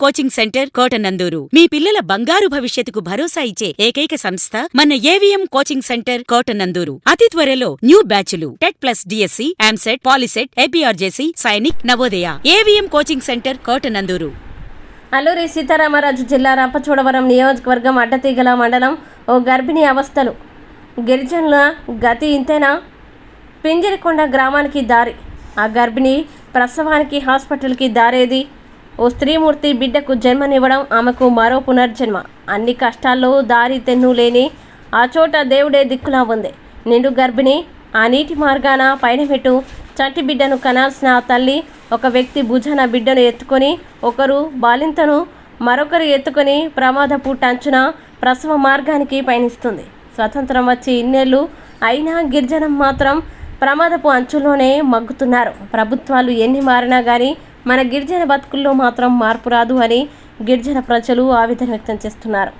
Coaching centre Kotananduru మీ పిల్లల బంగారు భవిష్యత్తుకు భరోసా ఇచ్చే ఏకైక సంస్థ మన ఏవిఎం కోచింగ్ సెంటర్ కోటనందూరు. అతి త్వరలో న్యూ బ్యాచ్లు TET plus DSC, EAMCET, POLYCET, APRJC, Sainik, Navodaya. AVM coaching centre Kotananduru. Alluri Sitaramaraju జిల్లా రంపచోడవరం నియోజకవర్గం అడ్డతీగల మండలం ఓ గర్భిణీ అవస్థలు. గిరిజనుల గతి ఇంతేనా? పింజరికొండ గ్రామానికి దారి. ఆ గర్భిణి ప్రసవానికి హాస్పిటల్కి దారేది? ఓ స్త్రీమూర్తి బిడ్డకు జన్మనివ్వడం ఆమెకు మరో పునర్జన్మ. అన్ని కష్టాల్లో దారి తెన్ను లేని ఆ చోట దేవుడే దిక్కులా ఉంది. నిండు గర్భిణి ఆ నీటి మార్గాన పయనమెట్టు చంటి బిడ్డను కనాల్సిన ఆ తల్లి ఒక వ్యక్తి భుజాన బిడ్డను ఎత్తుకొని, ఒకరు బాలింతను మరొకరు ఎత్తుకొని ప్రమాదపు టంచున ప్రసవ మార్గానికి పయనిస్తుంది. స్వతంత్రం వచ్చి ఇన్నేళ్ళు అయినా గిరిజనం మాత్రం ప్రమాదపు అంచుల్లోనే మగ్గుతున్నారు. ప్రభుత్వాలు ఎన్ని మారినా కానీ మన గిరిజన బతుకుల్లో మాత్రం మార్పు రాదు అని గిరిజన ప్రజలు ఆవేదన వ్యక్తం చేస్తున్నారు.